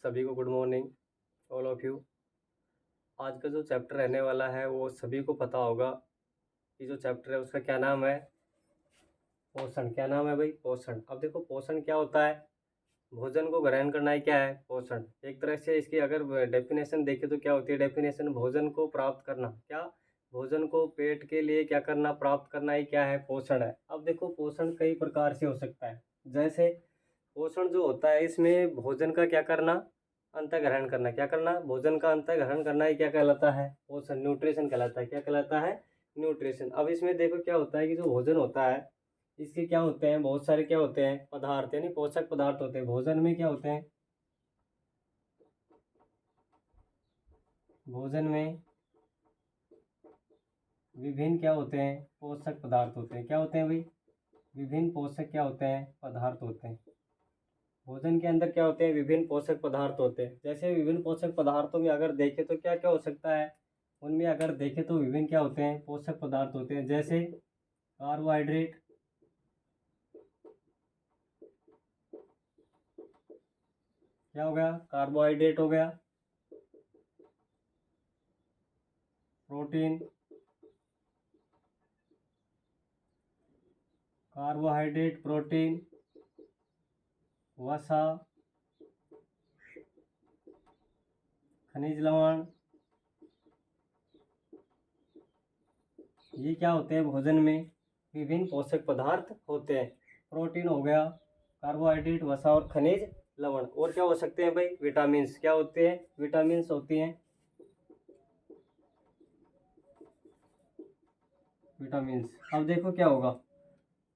सभी को good morning all of you. आज का जो चैप्टर रहने वाला है वो सभी को पता होगा कि जो चैप्टर है उसका क्या नाम है, पोषण। क्या नाम है भाई? पोषण। अब देखो पोषण क्या होता है, भोजन को ग्रहण करना ही क्या है, पोषण। एक तरह से इसकी अगर डेफिनेशन देखें तो क्या होती है डेफिनेशन, भोजन को प्राप्त करना। क्या? भोजन को पेट के लिए क्या करना, प्राप्त करना ही क्या है, पोषण है। अब देखो पोषण कई प्रकार से हो सकता है। जैसे पोषण जो होता है इसमें भोजन का क्या करना, अंतःग्रहण करना। क्या करना? भोजन का अंतःग्रहण करना ही क्या कहलाता है, पोषण, न्यूट्रिशन कहलाता है। क्या कहलाता है? न्यूट्रिशन। अब इसमें देखो क्या होता है कि जो भोजन होता है इसके क्या होते हैं, बहुत सारे क्या होते हैं, पदार्थ यानी पोषक पदार्थ होते हैं। भोजन में क्या होते हैं, भोजन में विभिन्न क्या होते हैं, पोषक पदार्थ होते हैं। क्या होते हैं भाई? विभिन्न पोषक क्या होते हैं, पदार्थ होते हैं। भोजन के अंदर क्या होते हैं, विभिन्न पोषक पदार्थ होते हैं। जैसे विभिन्न पोषक पदार्थों में अगर देखें तो क्या क्या हो सकता है, उनमें अगर देखें तो विभिन्न क्या होते हैं, पोषक पदार्थ होते हैं। जैसे कार्बोहाइड्रेट, क्या हो गया, कार्बोहाइड्रेट हो गया, प्रोटीन, कार्बोहाइड्रेट, प्रोटीन, वसा, खनिज लवण, ये क्या होते हैं, भोजन में विभिन्न पोषक पदार्थ होते हैं। प्रोटीन हो गया, कार्बोहाइड्रेट, वसा और खनिज लवण। और क्या हो सकते हैं भाई, विटामिन्स। क्या होते हैं, विटामिन्स होती हैं, विटामिन्स। अब देखो क्या होगा,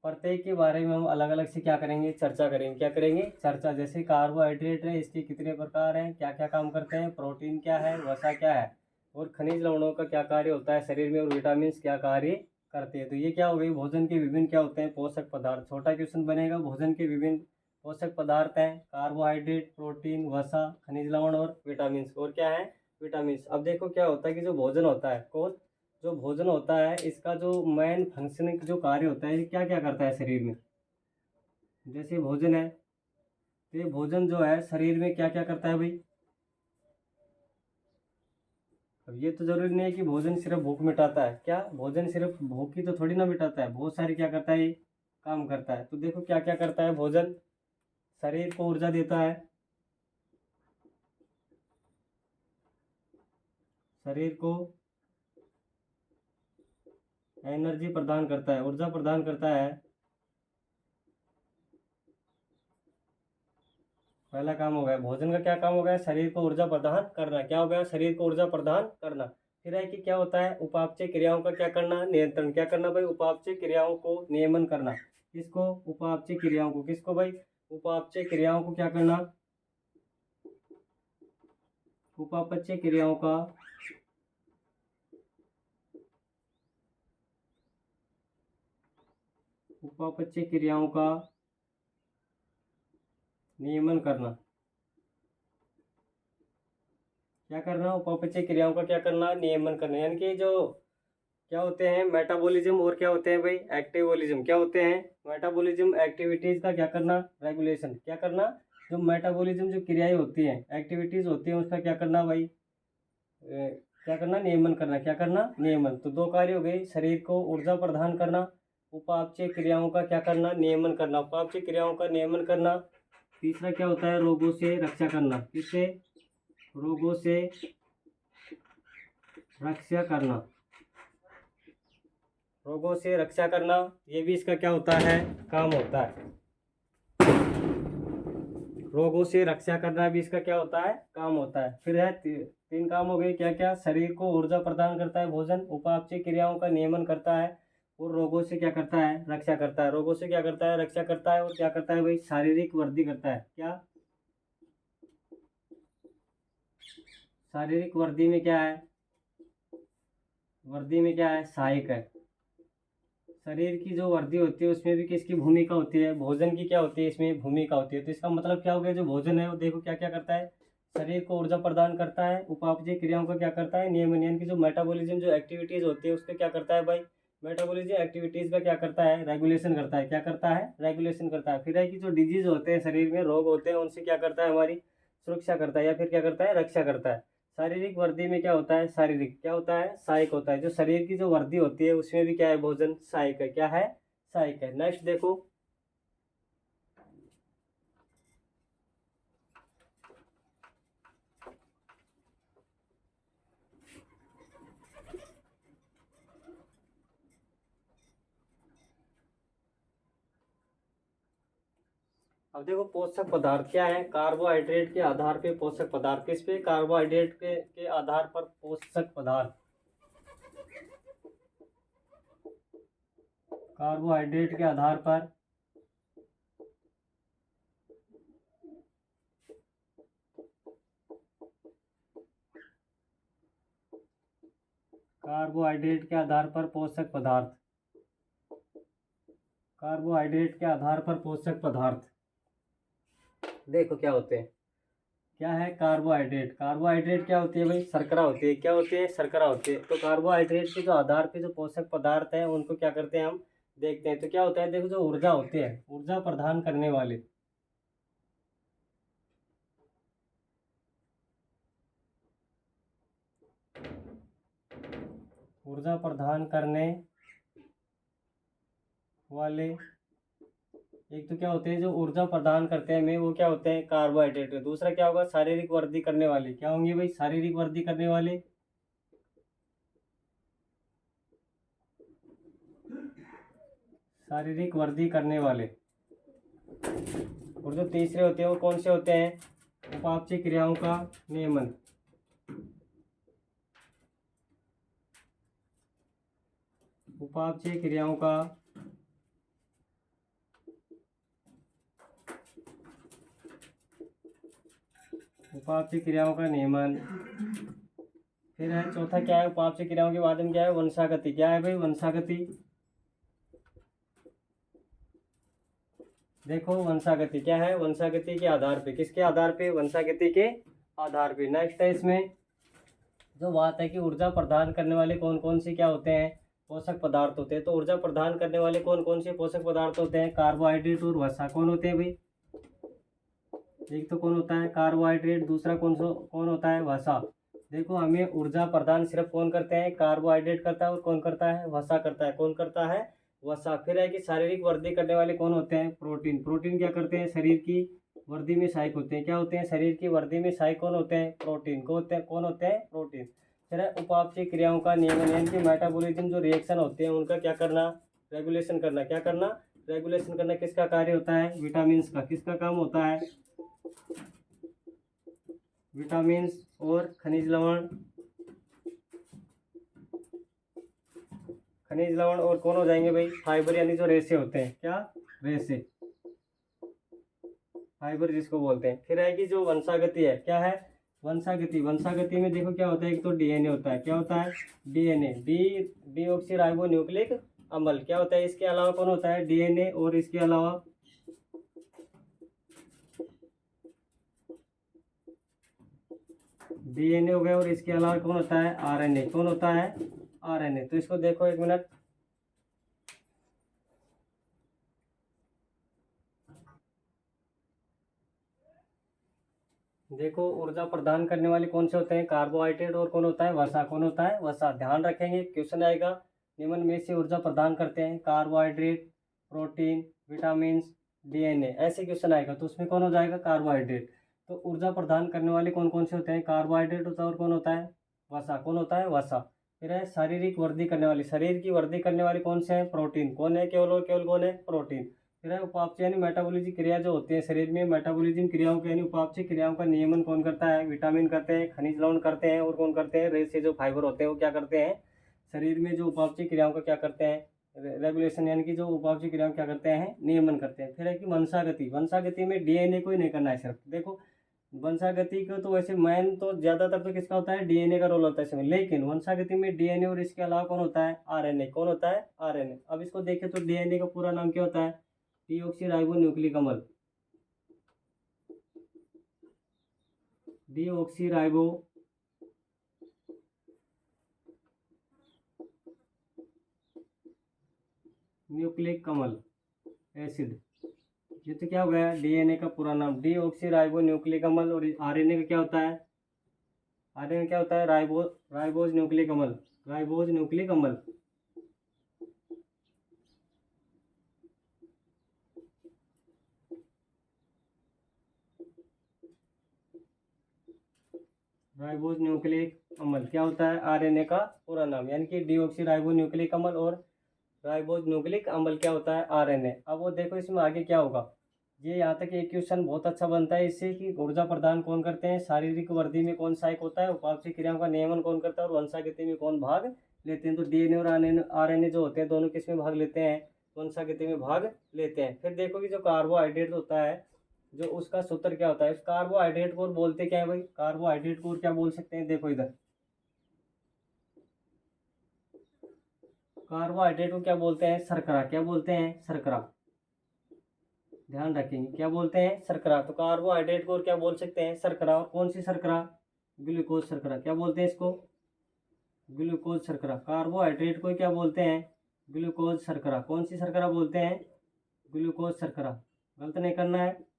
प्रत्येक के बारे में हम अलग अलग से क्या करेंगे, चर्चा करेंगे। क्या करेंगे, चर्चा। जैसे कार्बोहाइड्रेट है, इसके कितने प्रकार हैं, क्या क्या काम करते हैं, प्रोटीन क्या है, वसा क्या है, और खनिज लवणों का क्या कार्य होता है शरीर में, और विटामिन क्या कार्य करते हैं। तो ये क्या हो गई, भोजन के विभिन्न क्या होते हैं, पोषक पदार्थ। छोटा क्वेश्चन बनेगा, भोजन के विभिन्न पोषक पदार्थ हैं कार्बोहाइड्रेट, प्रोटीन, वसा, खनिज लवण और विटामिन। और क्या है, विटामिन। अब देखो क्या होता है कि जो भोजन होता है, कौन, जो भोजन होता है इसका जो मेन फंक्शनिंग जो कार्य होता है, ये क्या क्या करता है शरीर में। जैसे भोजन है तो ये भोजन जो है शरीर में क्या क्या करता है भाई। अब ये तो जरूरी नहीं है कि भोजन सिर्फ भूख मिटाता है। क्या भोजन सिर्फ भूख ही तो थोड़ी ना मिटाता है, बहुत सारी क्या करता है ये काम करता है। तो देखो क्या क्या करता है भोजन, शरीर को ऊर्जा देता है, शरीर को एनर्जी प्रदान करता है, ऊर्जा प्रदान करता है। पहला काम हो गया भोजन का, क्या काम हो गया, शरीर को ऊर्जा प्रदान करना। क्या हो गया, शरीर को ऊर्जा प्रदान करना। फिर है कि क्या होता है, उपापचय क्रियाओं का क्या करना, नियंत्रण। क्या करना भाई, उपापचय क्रियाओं को नियमन करना। किसको, उपापचय क्रियाओं को। किसको भाई, उपापचय क्रियाओं को क्या करना, उपापचय क्रियाओं का उपापचय क्रियाओं का नियमन करना। क्या करना, उपापचय क्रियाओं का क्या करना, नियमन करना। यानी कि जो क्या होते हैं, मेटाबॉलिज्म और क्या होते हैं भाई, एक्टिवोलिज्म। क्या होते हैं, मेटाबॉलिज्म एक्टिविटीज का क्या करना, रेगुलेशन। क्या करना, जो मेटाबॉलिज्म जो क्रियाएं होती हैं, एक्टिविटीज होती हैं, उसका क्या करना भाई, क्या करना, नियमन करना। क्या करना, नियमन। तो दो कार्य हो गए, शरीर को ऊर्जा प्रदान करना, उपापचय क्रियाओं का क्या करना, नियमन करना, उपापचय क्रियाओं का नियमन करना। तीसरा क्या होता है, रोगों से रक्षा करना। किससे, रोगों से रक्षा करना, रोगों से रक्षा करना, ये भी इसका क्या होता है, काम होता है। रोगों से रक्षा करना भी इसका क्या होता है, काम होता है। फिर है तीन काम हो गए, क्या क्या, शरीर को ऊर्जा प्रदान करता है भोजन, उपापचय क्रियाओं का नियमन करता है, और रोगों से क्या करता है, रक्षा करता है। रोगों से क्या करता है, रक्षा करता है। और क्या करता है भाई, शारीरिक वृद्धि करता है। क्या, शारीरिक वृद्धि में क्या है, वृद्धि में क्या है, सहायक है। शरीर की जो वृद्धि होती है उसमें भी किसकी भूमिका होती है, भोजन की क्या होती है, इसमें भूमिका होती है। तो इसका मतलब क्या हो गया, जो भोजन है वो देखो क्या क्या करता है, शरीर को ऊर्जा प्रदान करता है, उपापचय क्रियाओं का क्या करता है, नियमन। यानी कि जो मेटाबॉलिज्म जो एक्टिविटीज होती है उसका क्या करता है भाई, मेटाबॉलिज्म एक्टिविटीज का क्या करता है, रेगुलेशन करता है। क्या करता है, रेगुलेशन करता है। फिर है कि जो डिजीज होते हैं शरीर में, रोग होते हैं, उनसे क्या करता है, हमारी सुरक्षा करता है या फिर क्या करता है, रक्षा करता है। शारीरिक वर्दी में क्या होता है, शारीरिक क्या होता है, सहायक होता है। जो शरीर की जो वर्दी होती है उसमें भी क्या है, भोजन सहायक है। क्या है, सहायक है। नेक्स्ट देखो, अब देखो पोषक पदार्थ क्या है, कार्बोहाइड्रेट के आधार पे पोषक पदार्थ, किस पे, कार्बोहाइड्रेट के आधार पर पोषक पदार्थ, कार्बोहाइड्रेट के आधार पर कार्बोहाइड्रेट के आधार पर पोषक पदार्थ, कार्बोहाइड्रेट के आधार पर पोषक पदार्थ देखो क्या होते हैं। क्या है, कार्बोहाइड्रेट, कार्बोहाइड्रेट क्या होती है भाई, शर्करा होती है। क्या होती है, शर्करा होती है। तो कार्बोहाइड्रेट के जो आधार पे जो पोषक पदार्थ है उनको क्या करते हैं हम, देखते हैं। तो क्या होता है, देखो जो ऊर्जा होती है, ऊर्जा प्रदान करने वाले, ऊर्जा प्रदान करने वाले, एक तो क्या होते हैं जो ऊर्जा प्रदान करते हैं हमें, वो क्या होते हैं, कार्बोहाइड्रेट। दूसरा क्या होगा, शारीरिक वृद्धि करने वाले, क्या होंगे भाई, शारीरिक वृद्धि करने वाले, शारीरिक वृद्धि करने वाले। और जो तीसरे होते हैं वो कौन से होते हैं, उपापचय क्रियाओं का नियमन, उपापचय क्रियाओं का उपापचय क्रियाओं का नियमन। फिर है चौथा क्या है, उपापचय क्रियाओं के बाद में क्या है, वंशागति। क्या है भाई, वंशागति। देखो वंशागति क्या है, वंशागति के आधार पे, किसके आधार पे, वंशागति के आधार पे। नेक्स्ट है इसमें जो बात है कि ऊर्जा प्रदान करने वाले कौन कौन से क्या होते हैं, पोषक पदार्थ होते हैं। तो ऊर्जा प्रदान करने वाले कौन कौन से पोषक पदार्थ होते हैं, कार्बोहाइड्रेट और वसा। कौन होते हैं भाई, एक तो कौन होता है, कार्बोहाइड्रेट, दूसरा कौन होता है, वसा। देखो हमें ऊर्जा प्रदान सिर्फ कौन करते हैं, कार्बोहाइड्रेट करता है, और कौन करता है, वसा करता है। कौन करता है, वसा। फिर है कि शारीरिक वृद्धि करने वाले कौन होते हैं, प्रोटीन। प्रोटीन क्या करते हैं, शरीर की वृद्धि में सहायक होते हैं। क्या होते हैं, शरीर की वृद्धि में सहायक कौन होते हैं, प्रोटीन। कौन होते हैं, प्रोटीन। फिर है उपापचय क्रियाओं का नियमन, यानी कि मेटाबॉलिज्म, जो रिएक्शन होते हैं उनका क्या करना, रेगुलेशन करना। क्या करना, रेगुलेशन करना। किसका कार्य होता है, विटामिन का। किसका काम होता है, विटामिन और खनिज लवण, खनिज लवण और कौन हो जाएंगे भाई, फाइबर, यानी जो रेशे होते हैं। क्या, रेशे, फाइबर जिसको बोलते हैं। फिर है कि जो वंशागति है, क्या है, वंशागति। वंशागति में देखो क्या होता है, एक तो डीएनए होता है। क्या होता है, डीएनए, डीऑक्सी राइबो न्यूक्लिक अम्ल। क्या होता है, इसके अलावा कौन होता है, डीएनए, और इसके अलावा डीएनए हो गया, और इसके अलावा कौन होता है, आरएनए। कौन होता है, आरएनए। तो इसको देखो एक मिनट, देखो ऊर्जा प्रदान करने वाले कौन से होते हैं, कार्बोहाइड्रेट, और कौन होता है, वसा। कौन होता है, वसा। ध्यान रखेंगे, क्वेश्चन आएगा, निम्न में से ऊर्जा प्रदान करते हैं कार्बोहाइड्रेट, प्रोटीन, विटामिन, डीएनए। ऐसे क्वेश्चन आएगा तो उसमें कौन हो जाएगा, कार्बोहाइड्रेट। तो ऊर्जा प्रदान करने वाले कौन कौन से होते हैं, कार्बोहाइड्रेट होता है, और कौन होता है, वसा। कौन होता है, वसा। फिर है शारीरिक वृद्धि करने वाली, शरीर की वृद्धि करने वाले कौन से हैं, प्रोटीन। कौन है, केवल और केवल कौन है, प्रोटीन। फिर है उपापचय, यानी मेटाबॉलिज्म क्रिया जो होती है शरीर में, मेटाबॉलिज्म क्रियाओं के यानी उपापचय क्रियाओं का नियमन कौन करता है, विटामिन करते हैं, खनिज लवण करते हैं, और कौन करते हैं, रेशे जो फाइबर होते हैं वो क्या करते हैं, शरीर में जो उपापचय क्रियाओं का क्या करते हैं, रेगुलेशन, यानी कि जो उपापचय क्रियाओं क्या करते हैं, नियमन करते हैं। फिर है कि वंशागति। वंशागति में डीएनए को ही नहीं करना है सिर्फ। देखो वंशागति को तो वैसे मैन तो ज्यादातर तो किसका होता है, डीएनए का रोल होता है इसमें, लेकिन वंशागति में डीएनए और इसके अलावा कौन होता है, आरएनए। कौन होता है, आरएनए। अब इसको देखें तो डीएनए का पूरा नाम क्या होता है, डीऑक्सी राइबो न्यूक्लिक अम्ल, डीऑक्सी राइबो न्यूक्लिक अम्ल एसिड। ये तो क्या हो गया, डीएनए का पूरा नाम डी ऑक्सी राइबो न्यूक्लिक अम्ल। और आरएनए का क्या होता है, आरएनए क्या होता है, राइबोज न्यूक्लिक अम्ल, राइबोज न्यूक्लिक अम्ल। राइबोज न्यूक्लिक अम्ल क्या होता है, आरएनए का पूरा नाम, यानी कि डीऑक्सी राइबो न्यूक्लिक अम्ल और राइबोज न्यूक्लिक अम्ल क्या होता है, आरएनए। अब वो देखो इसमें आगे क्या होगा। ये यहाँ तक एक क्वेश्चन बहुत अच्छा बनता है इससे कि ऊर्जा प्रदान कौन करते हैं, शारीरिक वृद्धि में कौन सहायक होता है, उपापचय क्रियाओं का नियमन कौन करता है, और वंशागति में कौन भाग लेते हैं। तो डीएनए और आरएनए जो होते हैं दोनों किस में भाग लेते हैं, वंशागति में भाग लेते हैं। फिर देखो कि जो कार्बोहाइड्रेट होता है, जो उसका सूत्र क्या होता है, इस कार्बोहाइड्रेट को बोलते क्या है भाई, कार्बोहाइड्रेट को क्या बोल सकते हैं, देखो इधर कार्बोहाइड्रेट को क्या बोलते हैं, शर्करा। क्या बोलते हैं, शर्करा। ध्यान रखेंगे क्या बोलते हैं, शर्करा। तो कार्बोहाइड्रेट को और क्या बोल सकते हैं, शर्करा। और कौन सी शर्करा, ग्लूकोज शर्करा। क्या बोलते हैं इसको, ग्लूकोज शर्करा। कार्बोहाइड्रेट को क्या बोलते हैं, ग्लूकोज शर्करा। कौन सी शर्करा बोलते हैं, ग्लूकोज शर्करा। गलत नहीं करना है।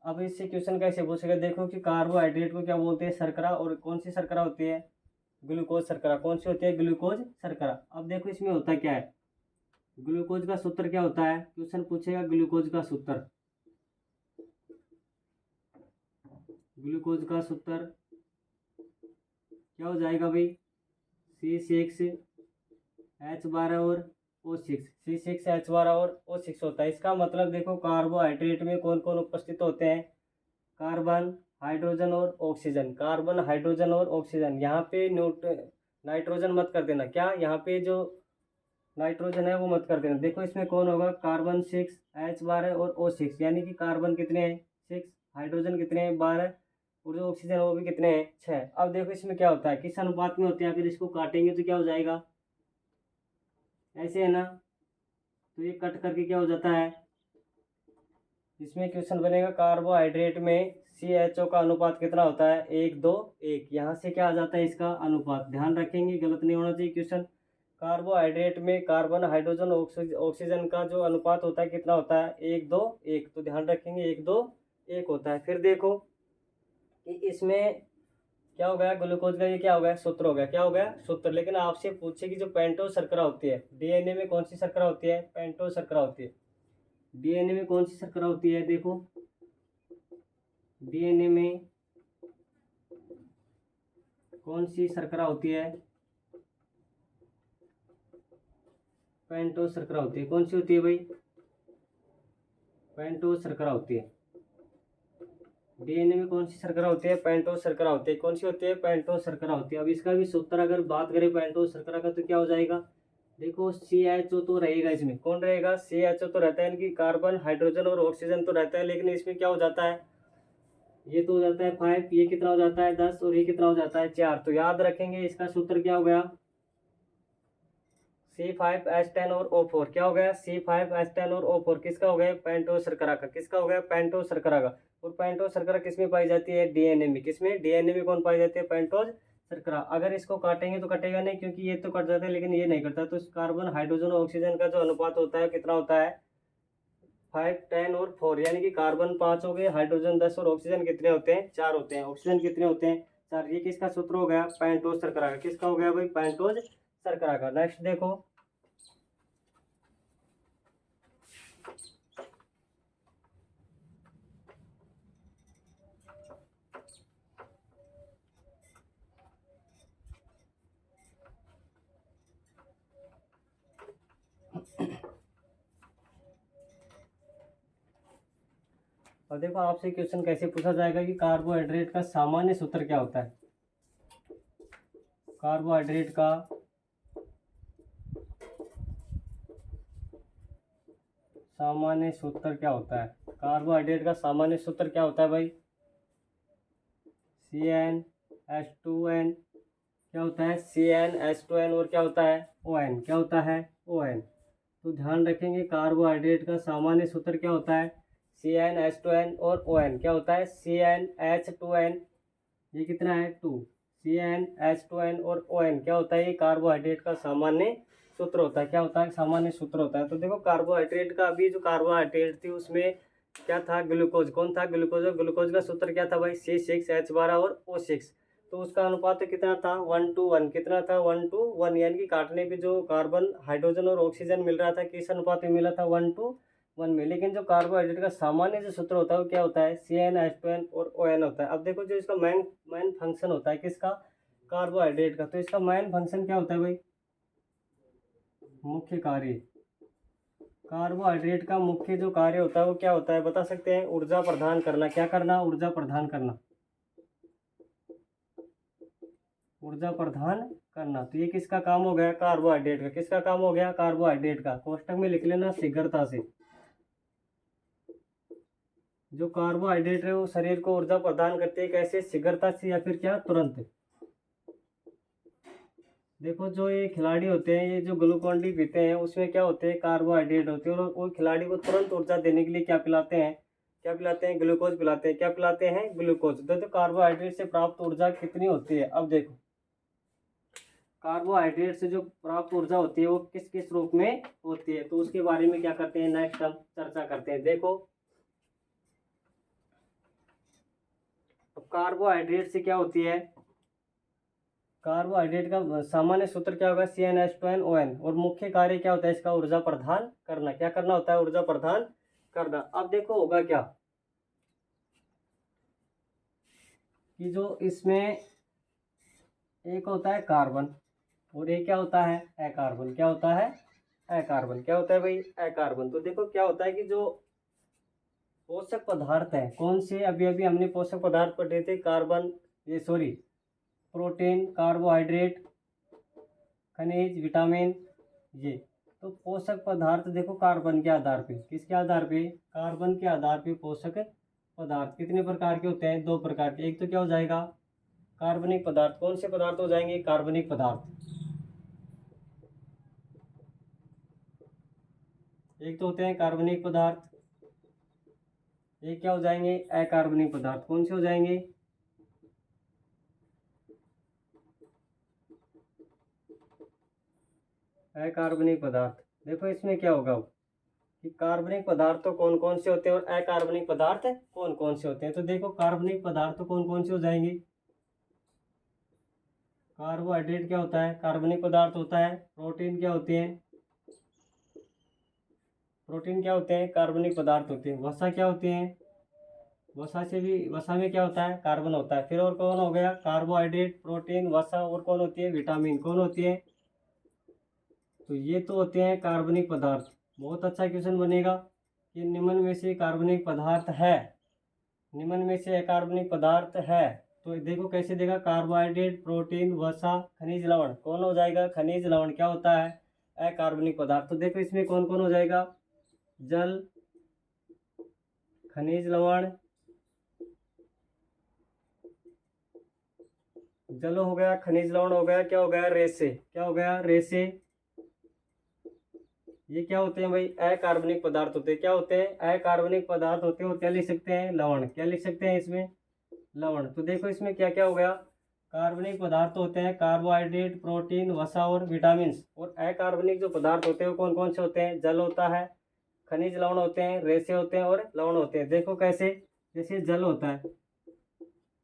अब इससे क्वेश्चन कैसे पूछेगा, देखो कि कार्बोहाइड्रेट को क्या बोलते हैं, शर्करा। और कौन सी शर्करा होती है, ग्लूकोज शर्करा। कौन सी होती है, ग्लूकोज शर्करा। अब देखो इसमें होता क्या है, ग्लूकोज का सूत्र क्या होता है, क्वेश्चन पूछेगा ग्लूकोज का सूत्र। ग्लूकोज का सूत्र क्या हो जाएगा भाई, C6H12 और O6। C6H12 और O6 होता है। इसका मतलब देखो कार्बोहाइड्रेट में कौन कौन उपस्थित होते हैं, कार्बन, हाइड्रोजन और ऑक्सीजन। कार्बन, हाइड्रोजन और ऑक्सीजन। यहाँ पे नाइट्रोजन मत कर देना, क्या यहाँ पे जो नाइट्रोजन है वो मत कर देना। देखो इसमें कौन होगा, कार्बन 6H12 और O6, यानी कि कार्बन कितने हैं 6, हाइड्रोजन कितने हैं 12, और जो ऑक्सीजन है वो भी कितने हैं 6। अब देखो इसमें क्या होता है, किस अनुपात में होते हैं, अगर इसको काटेंगे तो क्या हो जाएगा, ऐसे है ना। तो ये कट करके क्या हो जाता है, इसमें क्वेश्चन बनेगा कार्बोहाइड्रेट में CHO का अनुपात कितना होता है, 1:2:1। यहाँ से क्या आ जाता है इसका अनुपात, ध्यान रखेंगे गलत नहीं होना चाहिए क्वेश्चन। कार्बोहाइड्रेट में कार्बन, हाइड्रोजन, ऑक्सीजन का जो अनुपात होता है कितना होता है, 1:2:1। तो ध्यान रखेंगे 1:2:1 होता है। फिर देखो कि इसमें क्या हो गया, ग्लूकोज का ये क्या हो गया, सूत्र हो गया। क्या हो गया, सूत्र। लेकिन आपसे पूछे कि जो पेंटोज शर्करा होती है, डीएनए में कौन सी शर्करा होती है, पेंटोज शर्करा होती है। डीएनए में कौन सी शर्करा होती है, देखो डीएनए में कौन सी शर्करा होती है, पेंटोज शर्करा होती है। कौन सी होती है भाई, पेंटोज शर्करा होती है। डीएनए में कौन सी शर्करा होती है, पेंटोज शर्करा होती है। कौन सी होती है, पेंटोज शर्करा होती है। अब इसका भी सूत्र अगर बात करें पेंटोज शर्करा का तो क्या हो जाएगा, देखो CHO तो रहेगा, इसमें कौन रहेगा, CHO तो रहता है, यानी कि कार्बन, हाइड्रोजन और ऑक्सीजन तो रहता है। लेकिन इसमें क्या हो जाता है, ये तो हो जाता है 5, ये कितना हो जाता है 10, और ये कितना हो जाता है 4। तो याद रखेंगे इसका सूत्र क्या हो गया, C5H10 और O4। क्या हो गया, C5H10 और O4 किसका हो गया, पेंटोज शर्करा का। किसका हो गया, पेंटोज शर्करा का। और पेंटोज शर्करा किस में पाई जाती है, डीएनए में। किसमें, डीएनए में कौन पाई जाती है, पेंटोज शर्करा। अगर इसको काटेंगे तो कटेगा नहीं, क्योंकि ये तो कट जाता है लेकिन ये नहीं कटता। तो कार्बन, हाइड्रोजन और ऑक्सीजन का जो अनुपात होता है कितना होता है, 5, 10 और 4। यानी कि कार्बन 5 हो गए, हाइड्रोजन 10 और ऑक्सीजन कितने होते हैं, 4 होते हैं। ऑक्सीजन कितने होते हैं, 4। ये किसका सूत्र हो गया, पेंटोज शर्करा का। किसका हो गया भाई, पेंटोज शर्करा का। नेक्स्ट देखो, और देखो आपसे क्वेश्चन कैसे पूछा जाएगा कि कार्बोहाइड्रेट का सामान्य सूत्र क्या होता है। कार्बोहाइड्रेट का सामान्य सूत्र क्या होता है, कार्बोहाइड्रेट का सामान्य सूत्र क्या होता है भाई, CnH2n। क्या होता है, CnH2n। और क्या होता है, ON। क्या होता है, ON। तो ध्यान रखेंगे कार्बोहाइड्रेट का सामान्य सूत्र क्या होता है, CnH2n और ON। क्या होता है, CnH2n, ये कितना है 2, CnH2n और ON क्या होता है, ये कार्बोहाइड्रेट का सामान्य सूत्र होता है। क्या होता है, सामान्य सूत्र होता है। तो देखो कार्बोहाइड्रेट का अभी जो कार्बोहाइड्रेट थी उसमें क्या था, ग्लूकोज। कौन था, ग्लूकोज। और ग्लूकोज का सूत्र क्या था भाई, C6H12 और O6। तो उसका अनुपात तो कितना था, 1:1। कितना था, 1:1, यानी कि काटने पे जो कार्बन, हाइड्रोजन और ऑक्सीजन मिल रहा था किस अनुपात में मिला था, 1:1 में। लेकिन जो कार्बोहाइड्रेट का सामान्य जो सूत्र होता है वो क्या होता है, CnH2n और ON होता है। अब देखो जो इसका मेन फंक्शन होता है किसका, कार्बोहाइड्रेट का, तो इसका मेन फंक्शन क्या होता है भाई, मुख्य कार्य। कार्बोहाइड्रेट का मुख्य जो कार्य होता है वो क्या होता है, बता सकते हैं, ऊर्जा प्रदान करना। क्या करना, ऊर्जा प्रदान करना, ऊर्जा प्रदान करना। तो ये किसका काम हो गया, कार्बोहाइड्रेट का। किसका काम हो गया, कार्बोहाइड्रेट का। कोष्टक में लिख लेना शीघ्रता से। जो कार्बोहाइड्रेट है वो शरीर को ऊर्जा प्रदान करते हैं, कैसे, शीघ्रता से या फिर क्या, तुरंत। देखो जो ये खिलाड़ी होते हैं, ये जो ग्लूकोन डी पीते हैं उसमें क्या होते हैं, कार्बोहाइड्रेट होते हैं। और वो खिलाड़ी को तुरंत ऊर्जा देने के लिए क्या पिलाते हैं, क्या पिलाते हैं, ग्लूकोज पिलाते हैं। क्या पिलाते हैं, ग्लूकोज। तो कार्बोहाइड्रेट से प्राप्त ऊर्जा कितनी होती है, अब देखो कार्बोहाइड्रेट से जो प्राप्त ऊर्जा होती है वो किस किस रूप में होती है, तो उसके बारे में क्या करते हैं, नेक्स्ट हम चर्चा करते हैं। देखो अब कार्बोहाइड्रेट से क्या होती है, कार्बोहाइड्रेट का सामान्य सूत्र क्या होगा, CnH2nOn। और मुख्य कार्य क्या होता है इसका, ऊर्जा प्रदान करना। क्या करना होता है, ऊर्जा प्रदान करना। अब देखो होगा क्या कि जो इसमें एक होता है कार्बन और एक क्या होता है, अकार्बन। क्या होता है, अकार्बन। क्या होता है भाई, अकार्बन। तो देखो क्या होता है कि जो पोषक पदार्थ है, कौन से, अभी अभी हमने पोषक पदार्थ पढ़े थे, कार्बन, ये सॉरी, प्रोटीन, कार्बोहाइड्रेट, खनिज, विटामिन, ये। तो पोषक पदार्थ देखो कार्बन के आधार पे, किसके आधार पे, कार्बन के आधार पे पोषक पदार्थ कितने प्रकार के होते हैं, 2 प्रकार के। एक तो क्या हो जाएगा, कार्बनिक पदार्थ। कौन से पदार्थ हो जाएंगे, कार्बनिक पदार्थ। एक तो होते हैं कार्बनिक पदार्थ, एक क्या हो जाएंगे, अकार्बनिक पदार्थ। कौन से हो जाएंगे, अकार्बनिक पदार्थ। देखो इसमें क्या होगा कि कार्बनिक पदार्थ तो कौन कौन से होते हैं और अकार्बनिक पदार्थ कौन कौन से होते हैं। तो देखो कार्बनिक पदार्थ तो कौन कौन से हो जाएंगे, कार्बोहाइड्रेट क्या होता है, कार्बनिक पदार्थ होता है। प्रोटीन क्या होते हैं, प्रोटीन क्या होते हैं, कार्बनिक पदार्थ होते हैं। वसा क्या होते हैं, वसा से भी, वसा में क्या होता है, कार्बन होता है। फिर और कौन हो गया, कार्बोहाइड्रेट, प्रोटीन, वसा, और कौन होती है, विटामिन। कौन होती है, तो ये तो होते हैं कार्बनिक पदार्थ। बहुत अच्छा क्वेश्चन बनेगा कि निम्न में से कार्बनिक पदार्थ है, निम्न में से अकार्बनिक पदार्थ है। तो देखो कैसे देगा, कार्बोहाइड्रेट, प्रोटीन, वसा, खनिज लवण। कौन हो जाएगा, खनिज लवण क्या होता है, अकार्बनिक पदार्थ। तो देखो इसमें कौन कौन हो जाएगा, जल, खनिज लवण, जल हो गया, खनिज लवण हो गया, क्या हो गया, रेसे। क्या हो गया, रेसे। ये क्या होते हैं भाई, अकार्बनिक पदार्थ होते हैं। क्या होते हैं, अकार्बनिक पदार्थ होते हैं। और क्या लिख सकते हैं, लवण। क्या लिख सकते हैं इसमें, लवण। तो देखो इसमें क्या क्या हो गया, कार्बनिक पदार्थ होते हैं, कार्बोहाइड्रेट, प्रोटीन, वसा और विटामिन। और अकार्बनिक जो पदार्थ होते हैं वो कौन कौन से होते हैं, जल होता है, खनिज लवण होते हैं, रेसे होते हैं और लवण होते हैं। देखो कैसे, जैसे जल होता है,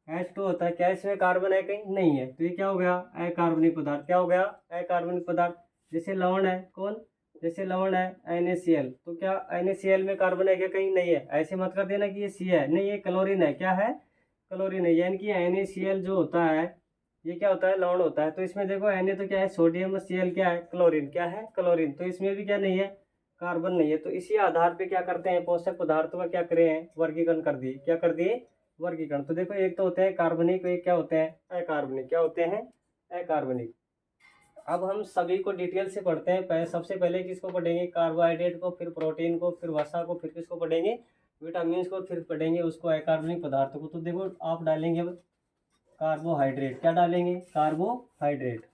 H2 होता है, क्या इसमें कार्बन है, कहीं नहीं है। तो ये क्या हो गया, अकार्बनिक पदार्थ। क्या हो गया, अकार्बनिक पदार्थ। जैसे लवण है, कौन, जैसे लवण है NaCl, तो क्या NaCl में कार्बन है क्या, कहीं नहीं है। ऐसे मत कर देना कि ये C है, नहीं, ये क्लोरीन है। क्या है, क्लोरीन है। यानी कि NaCl जो होता है ये क्या होता है, लवण होता है। तो इसमें देखो Na तो क्या है, सोडियम, Cl क्या है, क्लोरीन। क्या है, क्लोरीन। तो इसमें भी क्या नहीं है, कार्बन नहीं है। तो इसी आधार पे क्या करते हैं, पोषक पदार्थों का क्या करे हैं, वर्गीकरण कर दिए। क्या कर दिए, वर्गीकरण। तो देखो एक तो होते हैं कार्बनिक, एक क्या होते हैं, अकार्बनिक। क्या होते हैं, अकार्बनिक। अब हम सभी को डिटेल से पढ़ते हैं। सबसे पहले किसको पढ़ेंगे, कार्बोहाइड्रेट को, फिर प्रोटीन को, फिर वसा को, फिर किसको पढ़ेंगे, विटामिन को, फिर पढ़ेंगे उसको अकार्बनिक पदार्थों को। तो देखो आप डालेंगे अब कार्बोहाइड्रेट। क्या डालेंगे, कार्बोहाइड्रेट।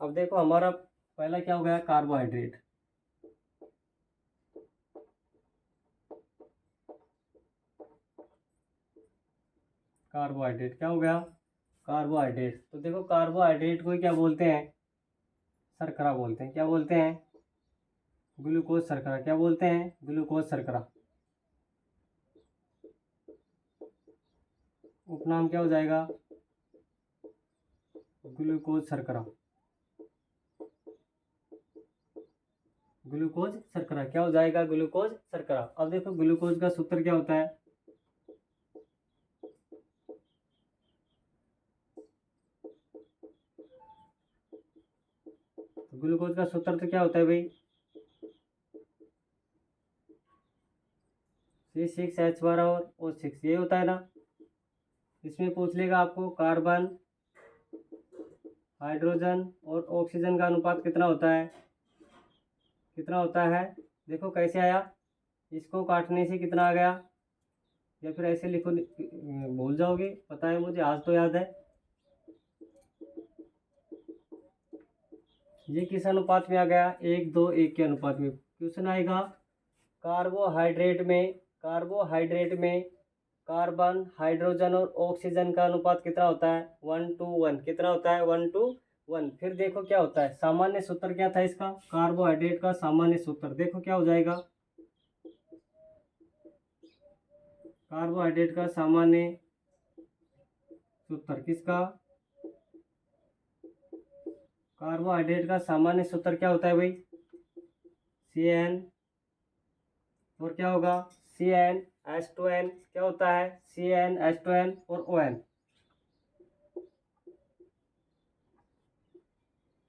अब देखो हमारा पहला क्या हो गया, कार्बोहाइड्रेट। कार्बोहाइड्रेट क्या हो गया, कार्बोहाइड्रेट। तो देखो कार्बोहाइड्रेट को क्या बोलते हैं, शर्करा बोलते हैं। क्या बोलते हैं? ग्लूकोज शर्करा। क्या बोलते हैं? ग्लूकोज शर्करा। उपनाम क्या हो जाएगा? ग्लूकोज शर्करा। ग्लूकोज शर्करा क्या हो जाएगा? ग्लूकोज शर्करा। अब देखो ग्लूकोज का सूत्र क्या होता है? तो ग्लूकोज का सूत्र तो क्या होता है भाई? C6H12 और O6, ये होता है ना। इसमें पूछ लेगा आपको कार्बन, हाइड्रोजन और ऑक्सीजन का अनुपात कितना होता है? कितना होता है? देखो कैसे आया, इसको काटने से कितना आ गया, या फिर ऐसे लिखो, भूल जाओगे, पता है मुझे, आज तो याद है। ये किस अनुपात में आ गया? 1:2:1 के अनुपात में। क्वेश्चन आएगा कार्बोहाइड्रेट में कार्बन, हाइड्रोजन और ऑक्सीजन का अनुपात कितना होता है? 1:1। कितना होता है? 1:1। फिर देखो क्या होता है, सामान्य सूत्र क्या था इसका? कार्बोहाइड्रेट का सामान्य सूत्र देखो क्या हो जाएगा? कार्बोहाइड्रेट का सामान्य सूत्र किसका? कार्बोहाइड्रेट का सामान्य सूत्र क्या होता है भाई? CN, और क्या होगा? CnH2n। क्या होता है? CnH2n और ON।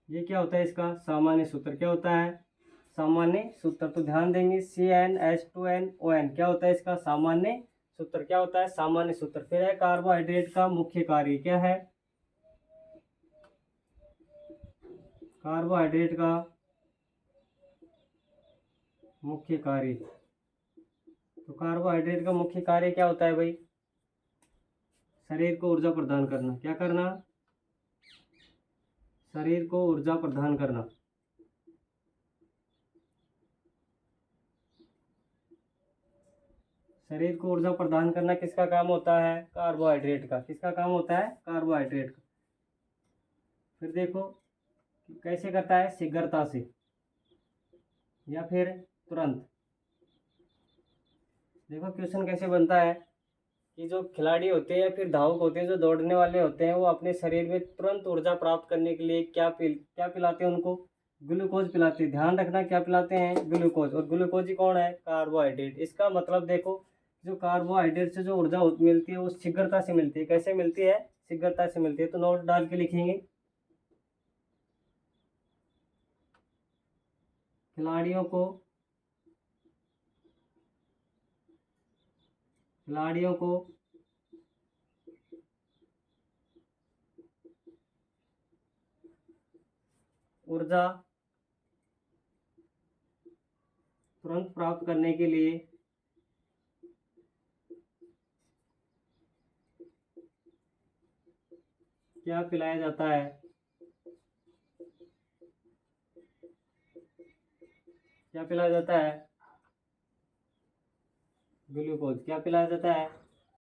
ये क्या होता है इसका सामान्य सूत्र? क्या होता है सामान्य सूत्र? तो ध्यान देंगे, CnH2nOn क्या होता है इसका सामान्य सूत्र? क्या होता है सामान्य सूत्र? फिर है कार्बोहाइड्रेट का मुख्य कार्य क्या है? कार्बोहाइड्रेट का मुख्य कार्य, तो कार्बोहाइड्रेट का मुख्य कार्य क्या होता है भाई? शरीर को ऊर्जा प्रदान करना। क्या करना? शरीर को ऊर्जा प्रदान करना। शरीर को ऊर्जा प्रदान करना किसका काम होता है? कार्बोहाइड्रेट का। किसका काम होता है? कार्बोहाइड्रेट का। फिर देखो कैसे करता है, शीघ्रता से या फिर तुरंत। देखो क्वेश्चन कैसे बनता है कि जो खिलाड़ी होते हैं या फिर धावक होते हैं, जो दौड़ने वाले होते हैं, वो अपने शरीर में तुरंत ऊर्जा प्राप्त करने के लिए क्या पिलाते हैं उनको? ग्लूकोज पिलाते हैं। ध्यान रखना क्या पिलाते हैं? ग्लूकोज। और ग्लूकोज ही कौन है? कार्बोहाइड्रेट। इसका मतलब देखो, जो कार्बोहाइड्रेट से जो ऊर्जा मिलती है वो शीघ्रता से मिलती है। कैसे मिलती है? शीघ्रता से मिलती है। तो नोट डाल के लिखेंगे, खिलाड़ियों को ऊर्जा तुरंत प्राप्त करने के लिए क्या पिलाया जाता है? क्या पिलाया जाता है? ग्लूकोज। क्या पिलाया जाता है?